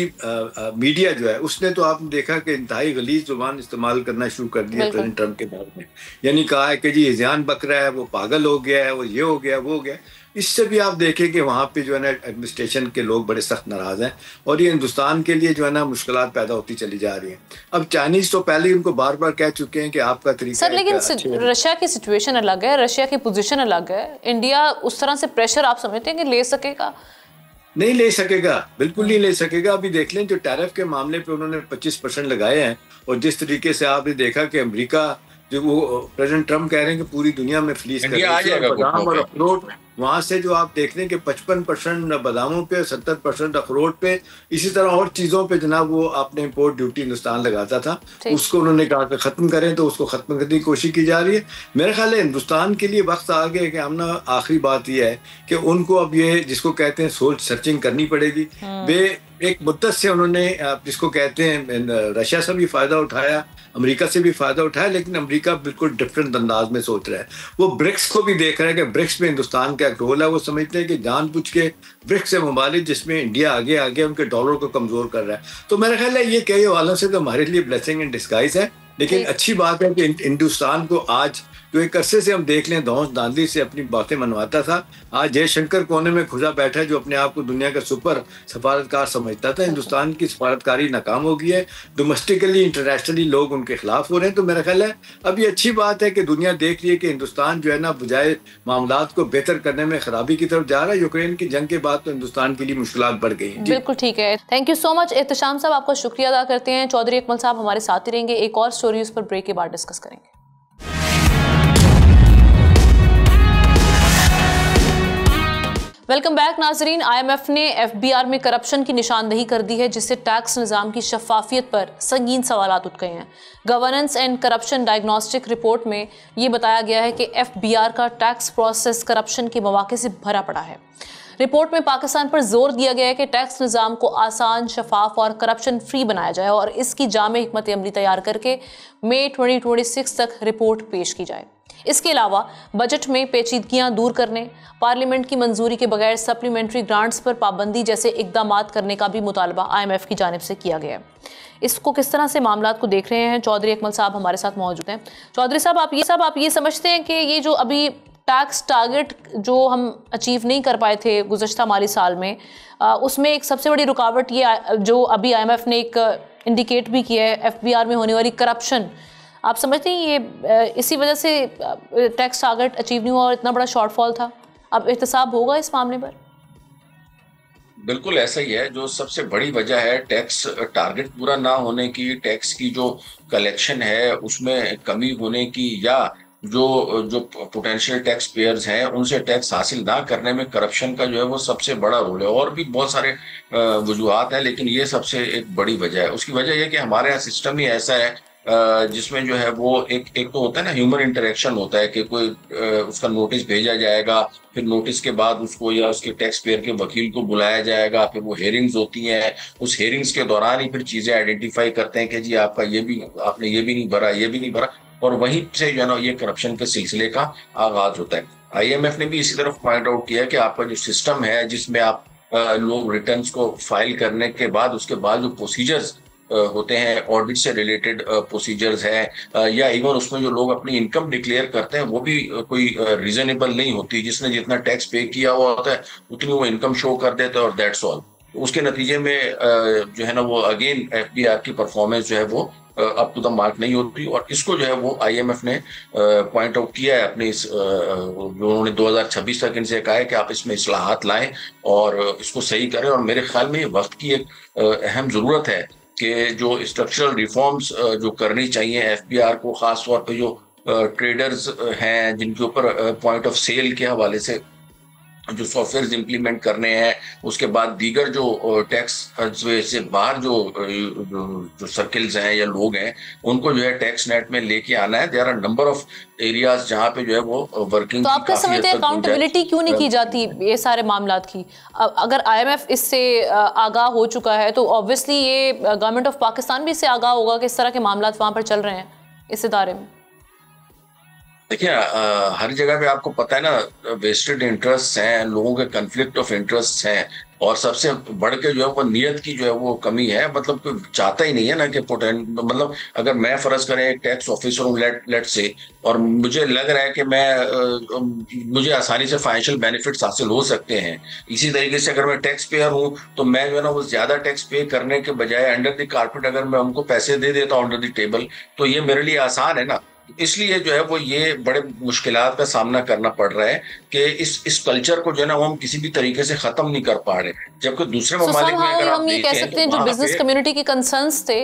मीडिया जो है उसने तो आपने देखा कि इंतहाई गलीज जुबान इस्तेमाल करना शुरू कर दिया प्रेसिडेंट ट्रंप के बारे में। यानी कहा है कि जी ये ज़ियान बक रहा है, वो पागल हो गया है, वो ये हो गया, वो हो गया। इससे भी आप देखें कि वहाँ पे जो है ना एडमिनिस्ट्रेशन के लोग बड़े सख्त नाराज़ हैं और ये हिंदुस्तान के लिए जो है ना मुश्किलात पैदा होती चली जा रही हैं। अब चाइनीज़ तो पहले ही उनको बार बार कह चुके हैं कि आपका तरीका सर, लेकिन रशिया की सिचुएशन अलग है, रशिया की पोजीशन अलग है। इंडिया उस तरह से प्रेशर आप समझते हैं कि ले सकेगा? नहीं ले सकेगा, बिल्कुल नहीं ले सकेगा। अभी देख लें जो टैरिफ के मामले पे उन्होंने 25% लगाए हैं और जिस तरीके से आपने देखा कि अमेरिका जो वो प्रेसिडेंट ट्रंप कह रहे हैं कि पूरी दुनिया में फ्लीस कर बादाम और अखरोट, वहाँ से जो आप देख लें कि 55% बादामों पे, 70% अखरोट पे, इसी तरह और चीज़ों पे जनाब वो आपने इम्पोर्ट ड्यूटी हिंदुस्तान लगाता था, उसको उन्होंने कहा कि ख़त्म करें, तो उसको ख़त्म करने की कोशिश की जा रही है। मेरा ख्याल है हिंदुस्तान के लिए वक्त आ गया कि हमने आखिरी बात यह है कि उनको अब ये जिसको कहते हैं सोल सर्चिंग करनी पड़ेगी। वे एक मुद्दत से उन्होंने जिसको कहते हैं रशिया से भी फ़ायदा उठाया, अमेरिका से भी फ़ायदा उठाया, लेकिन अमेरिका बिल्कुल डिफरेंट अंदाज में सोच रहा है। वो ब्रिक्स को भी देख रहा है कि ब्रिक्स में हिंदुस्तान का रोल है। वो समझते हैं कि जानबूझ के ब्रिक्स से ममालिक जिसमें इंडिया आगे आगे उनके डॉलर को कमज़ोर कर रहा है। तो मेरा ख्याल है ये कई हवालों से तो हमारे लिए ब्लेसिंग इन डिस्गाइज है। लेकिन अच्छी बात है कि हिंदुस्तान को आज जो एक अरसे से हम देख लें धौंस धांधली से अपनी बातें मनवाता था, आज जयशंकर कोने में खुदा बैठा है जो अपने आप को दुनिया का सुपर सफारतकार समझता था। हिंदुस्तान की सफारतकारी नाकाम हो गई है, डोमेस्टिकली इंटरनेशनली लोग उनके खिलाफ हो रहे हैं। तो मेरा ख्याल है अब ये अच्छी बात है कि दुनिया देख रही है कि हिंदुस्तान जो है ना बजाय मामलात को बेहतर करने में खराबी की तरफ जा रहा है। यूक्रेन की जंग के बाद तो हिंदुस्तान के लिए मुश्किलात बढ़ गई। बिल्कुल ठीक है, thank you so much Ehtesham साहब, आपका शुक्रिया अदा करते हैं। चौधरी अकमल साहब हमारे साथ ही रहेंगे, एक और स्टोरी उस पर ब्रेक के बाद डिस्कस करेंगे। वेलकम बैक नाजरीन। IMF ने FBR में करप्शन की निशानदेही कर दी है, जिससे टैक्स निज़ाम की शफाफियत पर संगीन सवालात उठ गए हैं। Governance and corruption diagnostic report में ये बताया गया है कि FBR का टैक्स प्रोसेस करप्शन के मौके से भरा पड़ा है। रिपोर्ट में पाकिस्तान पर जोर दिया गया है कि टैक्स निज़ाम को आसान, शफाफ और करप्शन फ्री बनाया जाए और इसकी जामे हिकमत अमली तैयार करके मई 2026 तक रिपोर्ट पेश की जाए। इसके अलावा बजट में पेचीदगियां दूर करने, पार्लियामेंट की मंजूरी के बगैर सप्लीमेंट्री ग्रांट्स पर पाबंदी जैसे इकदाम करने का भी मुतालबा IMF की जानिब से किया गया है। इसको किस तरह से मामला को देख रहे हैं? चौधरी अकमल साहब हमारे साथ मौजूद हैं। चौधरी साहब, आप ये समझते हैं कि ये जो अभी टैक्स टारगेट जो हम अचीव नहीं कर पाए थे गुज़श्ता माली साल में, उसमें एक सबसे बड़ी रुकावट ये जो अभी IMF ने एक इंडिकेट भी किया है, FBR में होने वाली करप्शन, आप समझते हैं ये इसी वजह से टैक्स टारगेट अचीव नहीं हुआ और इतना बड़ा शॉर्टफॉल था? अब एहतसाब होगा इस मामले पर? बिल्कुल ऐसा ही है। जो सबसे बड़ी वजह है टैक्स टारगेट पूरा ना होने की, टैक्स की जो कलेक्शन है उसमें कमी होने की, या जो पोटेंशियल टैक्स पेयर्स हैं उनसे टैक्स हासिल ना करने में करप्शन का जो है वो सबसे बड़ा रोल है। और भी बहुत सारे वजूहात हैं, लेकिन ये सबसे एक बड़ी वजह है। उसकी वजह यह कि हमारे यहाँ सिस्टम ही ऐसा है जिसमें जो है वो एक तो होता है ना, ह्यूमन इंटरेक्शन होता है कि कोई उसका नोटिस भेजा जाएगा, फिर नोटिस के बाद उसको या उसके टैक्स पेयर के वकील को बुलाया जाएगा, फिर वो हेयरिंग्स होती हैं, उस हेयरिंग्स के दौरान ही फिर चीजें आइडेंटिफाई करते हैं कि जी आपका आपने ये भी नहीं भरा, ये भी नहीं भरा, और वहीं से जो है ना ये करप्शन के सिलसिले का आगाज होता है। IMF ने भी इसी तरफ पॉइंट आउट किया है कि आपका जो सिस्टम है जिसमें आप लोग रिटर्न्स को फाइल करने के बाद उसके बाद जो प्रोसीजर्स होते हैं, ऑडिट से रिलेटेड प्रोसीजर्स है, या इवन उसमें जो लोग अपनी इनकम डिक्लेयर करते हैं वो भी कोई रीजनेबल नहीं होती। जिसने जितना टैक्स पे किया हुआ होता है उतनी वो इनकम शो कर देते हैं और दैट्स ऑल। उसके नतीजे में जो है ना वो अगेन FBR की परफॉर्मेंस जो है वो अप टू द मार्क नहीं होती। और इसको जो है वो IMF ने पॉइंट आउट किया है अपने उन्होंने 2026 तक इनसे कहा है कि आप इसमें इस्लाहात लाएं और इसको सही करें। और मेरे ख्याल में ये वक्त की एक अहम जरूरत है कि जो स्ट्रक्चरल रिफॉर्म्स जो करनी चाहिए FBR को, खास तौर पे जो ट्रेडर्स हैं जिनके ऊपर पॉइंट ऑफ सेल के हवाले से जो सॉफ्टवेयर इंप्लीमेंट करने हैं, उसके बाद दीगर जो टैक्स से बाहर जो सर्किल्स हैं या लोग हैं उनको जो है टैक्स नेट में लेके आना है। There are number of areas जहां पे जो है वो वर्किंग। तो आपका समझते हैं अकाउंटेबिलिटी क्यों नहीं की जाती ये सारे मामलात की? अगर IMF इससे आगाह हो चुका है तो ऑब्वियसली ये गवर्नमेंट ऑफ पाकिस्तान भी इससे आगाह होगा कि इस तरह के मामलात वहां पर चल रहे हैं इस इदारे में। देखिए हर जगह पे आपको पता है ना वेस्टेड इंटरेस्ट हैं, लोगों के कन्फ्लिक्ट ऑफ इंटरेस्ट हैं, और सबसे बढ़ के जो है वो नियत की जो है वो कमी है। मतलब कोई चाहता ही नहीं है ना कि मतलब अगर मैं फर्ज करें एक टैक्स ऑफिसर हूँ लेट से, और मुझे लग रहा है कि मुझे आसानी से फाइनेंशियल बेनिफिट्स हासिल हो सकते हैं, इसी तरीके से अगर मैं टैक्स पेयर हूँ तो मैं जो है ना वो ज्यादा टैक्स पे करने के बजाय अंडर द कारपेट अगर मैं उनको पैसे दे देता हूँ अंडर द टेबल, तो ये मेरे लिए आसान है ना। इसलिए जो है वो ये बड़े मुश्किलात का सामना करना पड़ रहा है कि इस कल्चर को जो है ना वो हम किसी भी तरीके से खत्म नहीं कर पा रहे। जबकि दूसरे ममालिक में अगर हम ये कह सकते हैं जो बिजनेस कम्युनिटी के कंसर्न्स थे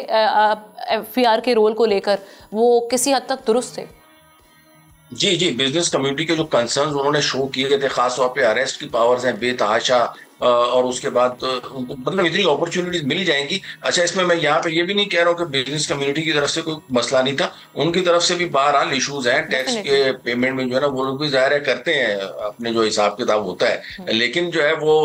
FBR के रोल को लेकर वो किसी हद तक दुरुस्त थे। जी, बिजनेस कम्युनिटी के जो कंसर्न्स उन्होंने शो किए थे, खासतौर पे अरेस्ट की पावर्स हैं बेतहाशा, और उसके बाद उनको मतलब इतनी अपॉर्चुनिटीज मिल जाएंगी। अच्छा, इसमें मैं यहाँ पे ये भी नहीं कह रहा हूँ कि बिजनेस कम्युनिटी की तरफ से कोई मसला नहीं था, उनकी तरफ से भी बहरहाल इश्यूज हैं। टैक्स के पेमेंट में जो है ना वो लोग भी ज़ाहिर करते हैं अपने जो हिसाब किताब होता है, लेकिन जो है वो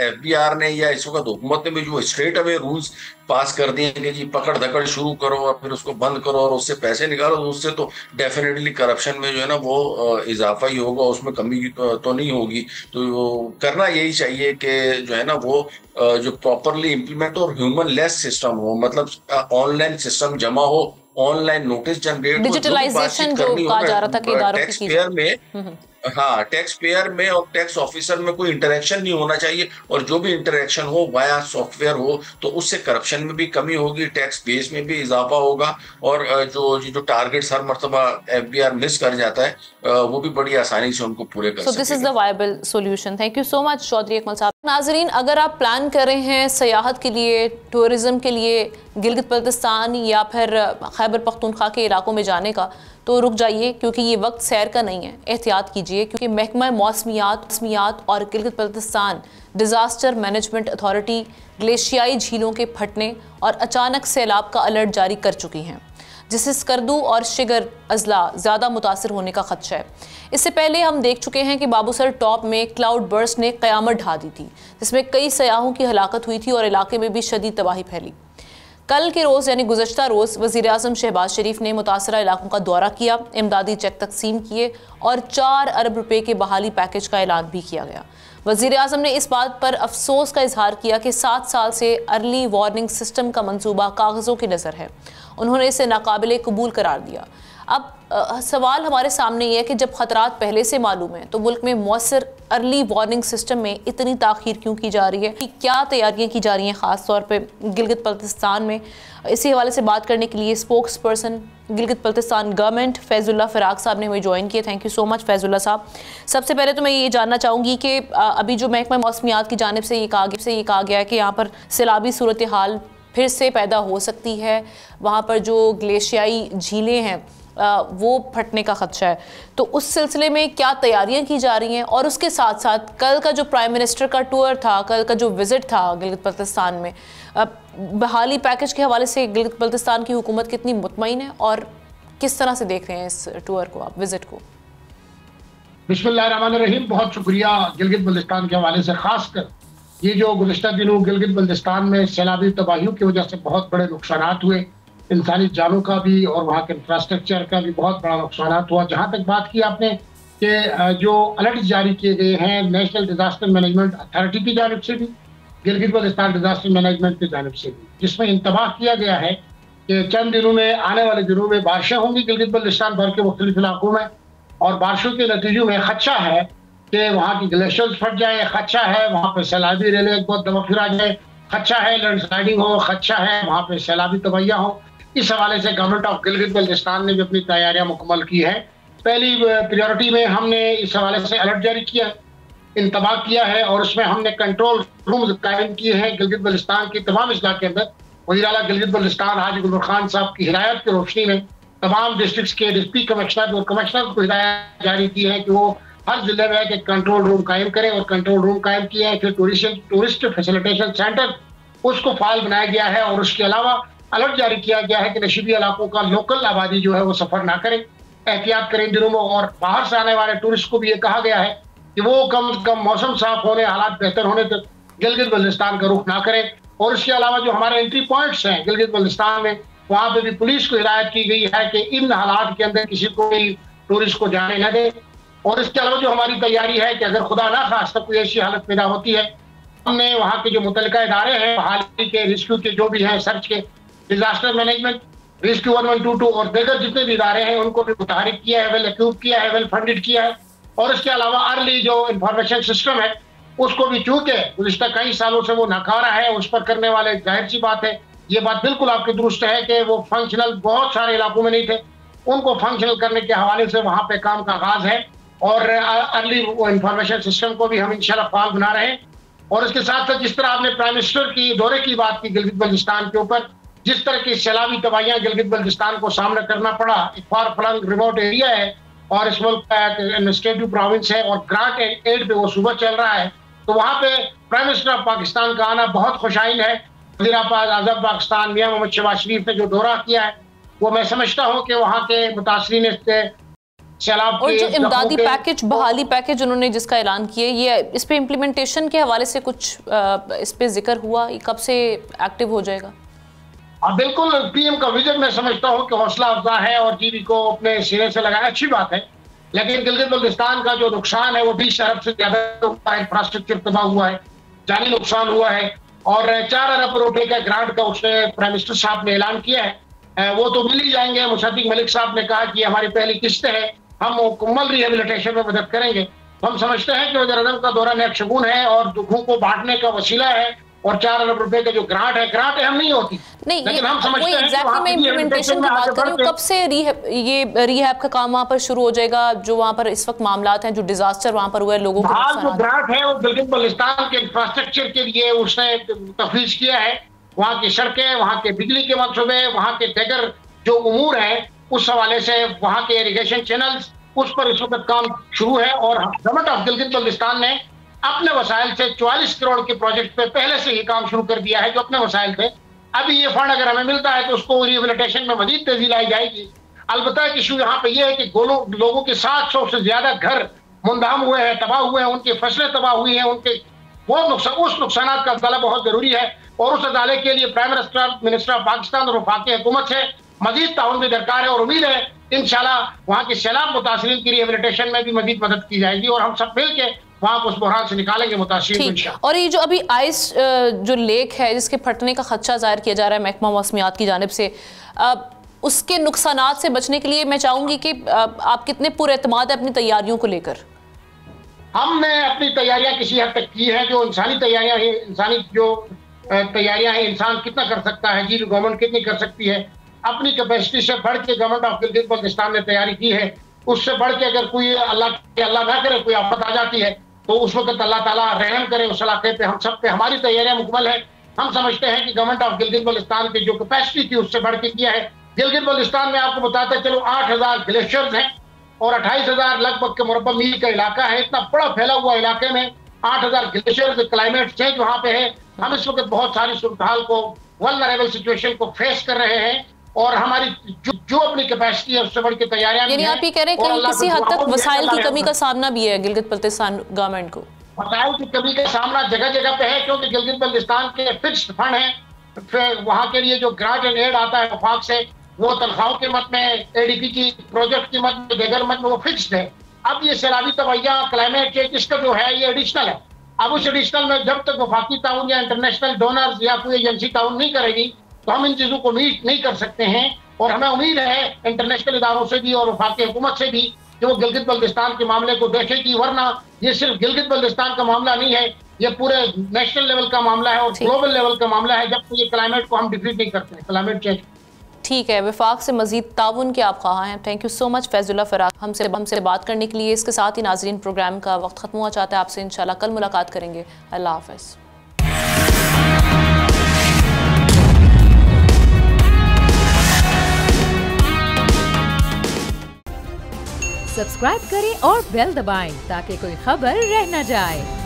FBR ने या इस वक्त हुकूमत ने भी जो स्ट्रेट अवे रूल्स पास कर दिए कि जी पकड़ धकड़ शुरू करो और फिर उसको बंद करो और उससे पैसे निकालो, तो उससे तो डेफिनेटली करप्शन में जो है ना वो इजाफा ही होगा, उसमें कमी तो नहीं होगी। तो करना यही चाहिए कि जो है ना वो जो प्रॉपरली इम्प्लीमेंट और ह्यूमन लेस सिस्टम हो, मतलब ऑनलाइन सिस्टम जमा हो, ऑनलाइन नोटिस जनरेट, डिजिटलाइजेशन जो कहा जा रहा था कि इदारों टैक्स पेयर में, हाँ टैक्स पेयर में और टैक्स ऑफिसर में कोई इंटरेक्शन नहीं होना चाहिए, और जो भी इंटरेक्शन हो वाया सॉफ्टवेयर हो तो उससे करप्शन में भी कमी होगी, टैक्स बेस में भी इजाफा होगा, और जो टारगेट्स हर मर्तबा FBR मिस कर जाता है वो भी बड़ी आसानी से उनको पूरे कर सकते हैं। This is the viable solution. Thank you so much Chaudhary Akmal साहब। नाजरीन, अगर आप प्लान कर रहे हैं सयाहत के लिए, टूरिज्म के लिए गिलगित बल्तिस्तान या फिर खैबर पख्तूनख्वा के इलाकों में जाने का, तो रुक जाइए क्योंकि ये वक्त सैर का नहीं है। एहतियात कीजिए क्योंकि महकमा मौसमियात और Gilgit Baltistan disaster management authority ग्लेशियाई झीलों के फटने और अचानक सैलाब का अलर्ट जारी कर चुकी हैं, जिससे स्कर्दू और शिगर अजला ज़्यादा मुतासर होने का खदशा है। इससे पहले हम देख चुके हैं कि बाबूसर टॉप में क्लाउड बर्स्ट ने क़यामत ढा दी थी, जिसमें कई सयाहों की हलाकत हुई थी और इलाके में भी शदीद तबाही फैली। कल के रोज़ यानी गुज़श्ता रोज़ वज़ीर-ए-आज़म शहबाज शरीफ ने मुतासरा इलाकों का दौरा किया, इमदादी चेक तकसीम किए और 4 अरब रुपए के बहाली पैकेज का ऐलान भी किया गया। वज़ीर आज़म ने इस बात पर अफसोस का इजहार किया कि 7 साल से अर्ली वार्निंग सिस्टम का मंसूबा कागज़ों की नज़र है। उन्होंने इसे नाकाबिले कबूल करार दिया। अब सवाल हमारे सामने ये है कि जब ख़तरात पहले से मालूम है तो मुल्क में मौसर अर्ली वार्निंग सिस्टम में इतनी ताख़ीर क्यों की जा रही है, क्या तैयारियां की जा रही हैं ख़ास तौर पे गिलगित बल्तिस्तान में। इसी हवाले से बात करने के लिए spokesperson Gilgit Baltistan government Faizullah Faraq साहब ने हमें ज्वाइन किया। Thank you so much Faizullah साहब। सबसे पहले तो मैं ये जानना चाहूँगी कि अभी जो महकमा मौसमियात की जानिब से ये कहा गया है कि यहाँ पर सैलाबी सूरत हाल फिर से पैदा हो सकती है, वहाँ पर जो ग्लेशियाई झीलें हैं वो फटने का खदशा है। तो उस सिलसिले में क्या तैयारियां की जा रही हैं, और उसके साथ साथ कल का जो प्राइम मिनिस्टर का टूर था, कल का जो विज़िट था गिलगित बल्तिस्तान में, बहाली पैकेज के हवाले से गिलगित बल्तिस्तान की हुकूमत कितनी मुतमईन है और किस तरह से देख रहे हैं इस टूर को, आप विज़िट को? बिस्मिल्लाहिर्रहमानिर्रहीम। बहुत शुक्रिया। गिलगित बल्तिस्तान के हवाले से खासकर ये जो गुज़िश्ता दिनों गिलगित बल्तिस्तान में सैलाबी तबाहियों की वजह से बहुत बड़े नुकसान हुए, इंसानी जानों का भी और वहाँ के इंफ्रास्ट्रक्चर का भी बहुत बड़ा नुकसान हुआ। जहाँ तक बात की आपने कि जो अलर्ट जारी किए गए हैं नेशनल डिजास्टर मैनेजमेंट अथॉरिटी की जानिब से भी, गिलगित बल्तिस्तान डिजास्टर मैनेजमेंट की जानिब से भी, जिसमें इंतबाह किया गया है कि चंद दिनों में, आने वाले दिनों में बारिशें होंगी गिलगित बल्तिस्तान भर के मुख्तलिफ इलाकों में, और बारिशों के नतीजों में खदशा है कि वहाँ की ग्लेशियर्स फट जाए, खदशा है वहाँ पर सैलाबी रेले एक बहुत दफा फिर आ जाए, खदशा है लैंडस्लाइडिंग हो, खदशा है वहाँ पे सैलाबी तबाहियाँ हो। इस हवाले से गवर्नमेंट ऑफ गिलगित बल्तिस्तान ने भी अपनी तैयारियां मुकम्मल की है। पहली प्रायोरिटी में हमने इस हवाले से अलर्ट जारी किया, इंतबाह किया है, और उसमें हमने कंट्रोल रूम कायम किए हैं गिलगित बल्तिस्तान की तमाम इजला के अंदर। वज़ीर आला गिलगित बल्तिस्तान हाजी गुलबर खान साहब की हिदायत की रोशनी में तमाम डिस्ट्रिक्ट के डिप्टी कमिश्नर और कमिश्नर को हिदायत जारी की है कि वो हर जिले में एक कंट्रोल रूम कायम करें, और कंट्रोल रूम कायम किया है। फिर टूरिस्ट फैसिलिटेशन सेंटर उसको फाइल बनाया गया है, और उसके अलावा अलर्ट जारी किया गया है कि नशीबी इलाकों का लोकल आबादी जो है वो सफर ना करें, एहतियात करें इन दिनों में। और बाहर से आने वाले टूरिस्ट को भी ये कहा गया है कि वो कम से कम मौसम साफ होने, हालात बेहतर होने तक गिलगित बल्तिस्तान का रुख ना करें। और इसके अलावा जो हमारे एंट्री पॉइंट्स हैं गिलगित बल्तिस्तान में, वहाँ पे भी पुलिस को हिदायत की गई है कि इन हालात के अंदर किसी को भी टूरिस्ट को जाने न दे। और इसके अलावा जो हमारी तैयारी है कि अगर खुदा ना खास्ता कोई ऐसी हालत पैदा होती है, हमने वहाँ के जो मुतल्लिका इदारे हैं, बहाली के, रेस्क्यू के जो भी हैं, सर्च के, डिजास्टर मैनेजमेंट, रेस्क्यू 1122 और दीगर जितने भी इदारे हैं, उनको भी मुतहरिक किया है, वेल इक्विप किया है, वेल फंडेड किया है। और इसके अलावा अर्ली जो इंफॉर्मेशन सिस्टम है उसको भी, चूंकि गुज़िश्ता कई सालों से वो नाकारा है, उस पर करने वाले, जाहिर सी बात है, ये बात बिल्कुल आपकी दुरुस्त है कि वो फंक्शनल बहुत सारे इलाकों में नहीं थे, उनको फंक्शनल करने के हवाले से वहाँ पे काम का आगाज है। और अर्ली इंफॉर्मेशन सिस्टम को भी हम इंशाल्लाह फाल बना रहे हैं। और इसके साथ साथ जिस तरह आपने प्राइम मिनिस्टर की दौरे की बात की गिलगित बल्तिस्तान के ऊपर, जिस तरह की सैलाबी तबाहियां गिलगित बल्तिस्तान को सामना करना पड़ा, एक फार फ्लंग रिमोट एरिया है और इस मुल्क का एडमिनिस्ट्रेटिव प्रोविंस है, और ग्रांट एड पे वो सूबा चल रहा है, तो वहाँ पे प्राइम मिनिस्टर ऑफ पाकिस्तान का आना बहुत खुशाइन है। वज़ीर आज़म पाकिस्तान मियां मोहम्मद शहबाज शरीफ ने जो दौरा किया है, वो मैं समझता हूँ कि वहाँ के मुतासरीन सैलाब और जो इमदादी पैकेज, बहाली पैकेज उन्होंने जिसका ऐलान किया, ये इस पे इम्प्लीमेंटेशन के हवाले से कुछ इस पे जिक्र हुआ, कब से एक्टिव हो जाएगा? बिल्कुल, पीएम का विजन मैं समझता हूँ कि हौसला अफजा है और टीवी को अपने सिरे से लगाना अच्छी बात है। लेकिन गिलगित बल्तिस्तान का जो नुकसान है वो 20 अरब से ज्यादा हुआ है, इंफ्रास्ट्रक्चर तबाह हुआ है, जानी नुकसान हुआ है, और 4 अरब रुपए का ग्रांट का उसने प्राइम मिनिस्टर साहब ने ऐलान किया है, वो तो मिल ही जाएंगे। मुशद्दिक मलिक साहब ने कहा कि हमारी पहली किस्त है, हम मुकम्मल रिहेबिलिटेशन में मदद करेंगे। हम समझते हैं कि वज़ीर आज़म का दौरा नेक शगुन है और दुखों को बांटने का वसीला है, और 4 अरब रुपए का जो ग्रांट है, ग्रांट अहम नहीं होती, नहीं, लेकिन हम समझते हैं एग्जैक्टली मैं इम्प्लीमेंटेशन की बात कर रही हूँ, कब से ये रिहैब का काम वहाँ पर शुरू हो जाएगा? जो वहाँ पर इस वक्त मामलात हैं, जो डिजास्टर वहाँ पर हुआ है, लोगों को जो ग्रांट है वो गिलगित बल्तिस्तान के इंफ्रास्ट्रक्चर के लिए उसने तफवीज किया है। वहाँ की सड़कें, वहाँ के बिजली के मंसूबे, वहाँ के दीगर जो उमूर है, उस हवाले से वहाँ के इरिगेशन चैनल्स, उस पर इस वक्त काम शुरू है। और गवर्नमेंट ऑफ गिलगित बल्तिस्तान ने अपने वसाइल से 44 करोड़ के प्रोजेक्ट पे पहले से ही काम शुरू कर दिया है, जो अपने वसाइल थे। अभी ये फंड अगर हमें मिलता है तो उसको रिहेबिलिटेशन में मजीद तेजी लाई जाएगी। अलबत्ता एक इशू यहाँ पे ये है कि लोगों के 700 से ज्यादा घर मुंदहम हुए हैं, तबाह हुए हैं, उनकी फसलें तबाह हुई हैं, उनके बहुत नुकसान, उस नुकसान का अदाला बहुत जरूरी है। और उस अदाले के लिए प्राइम मिनिस्टर ऑफ पाकिस्तान और वफाकी हुकूमत से मजीद ताउन भी दरकार है, और उम्मीद है इंशाल्लाह वहाँ के सैलाब मुतासरीन की रिहेबिलिटेशन में भी मजीद मदद की जाएगी। और हम सब मिल के वहाँ उस बहरान से निकालेंगे मुतासिर को इंशाअल्लाह। और ये जो अभी आइस जो लेक है जिसके फटने का खदशा जाहिर किया जा रहा है महकमा मौसमियात की जानिब से, उसके नुकसानात से बचने के लिए मैं चाहूंगी कि आप कितने पुरएतमाद है अपनी तैयारियों को लेकर? हमने अपनी तैयारियां किसी हद तक की है, जो इंसानी तैयारियां हैं, इंसानी जो तैयारियां हैं, इंसान कितना कर सकता है जी, गवर्नमेंट कितनी कर सकती है, अपनी कैपेसिटी से बढ़ के गवर्नमेंट ऑफ गिलगित बल्तिस्तान ने तैयारी की है। उससे बढ़ के अगर कोई अल्लाह ना करे कोई आफत आ जाती है तो उस वक्त अल्लाह ताला रहम करे उस इलाके पे, हम सब पे। हमारी तैयारियां मुकम्मल है। हम समझते हैं कि गवर्नमेंट ऑफ गिलगित बल्तिस्तान की जो कैपेसिटी थी उससे बढ़ के किया है। गिलगित बल्तिस्तान में आपको बताते चलो 8000 ग्लेशियर्स हैं और 28,000 लगभग के मुरब्बा मील का इलाका है। इतना बड़ा फैला हुआ इलाके में 8000 ग्लेशियर्स, क्लाइमेट चेंज वहाँ पे है। हम इस वक्त बहुत सारी सूरत हाल को, वल्नरेबल सिचुएशन को फेस कर रहे हैं और हमारी जो अपनी कैपेसिटी है उससे बढ़ के तैयारियां। यानी आप ये कह रहे हैं कि किसी हद तक वसाइल की कमी का सामना भी है गिलगित बल्तिस्तान गवर्नमेंट को? वसाइल की कमी का सामना जगह जगह पे है, क्योंकि गिलगित बल्तिस्तान के फिक्स्ड फंड है। फिर वहाँ के लिए जो ग्रांट एंड एड आता है वफाक से, वो तनख्वाहों के मद में, एडीपी की प्रोजेक्ट की मद में, देगर मद में वो फिक्स्ड है। अब ये सैलाबी तवैया, क्लाइमेट चेंज, इसका जो है ये एडिशनल है। अब उस एडिशनल में जब तक वफाकी ताउन या इंटरनेशनल डोनर्स या कोई एजेंसी ताउन नहीं करेगी तो हम इन चीजों को मीट नहीं कर सकते हैं। और हमें उम्मीद है इंटरनेशनल इदारों से भी और वफाकी हुकूमत से भी कि वो गिलगित बल्तिस्तान के मामले को देखेगी, वरना ये सिर्फ गिलगित बल्तिस्तान का मामला नहीं है, ये पूरे नेशनल लेवल का मामला है और ग्लोबल लेवल का मामला है, जब ये क्लाइमेट को हम डिफीट नहीं करते हैं, क्लाइमेट चेंज। ठीक है, वफाक से मजीद ताउन के आप ख़्वाह हैं। Thank you so much Faizullah Faraq हमसे बात करने के लिए। इसके साथ ही नाजरीन प्रोग्राम का वक्त खत्म हुआ चाहता है। आपसे इंशाल्लाह कल मुलाकात करेंगे। अल्लाह हाफ़िज़। सब्सक्राइब करें और बेल दबाएं ताकि कोई खबर रह न जाए।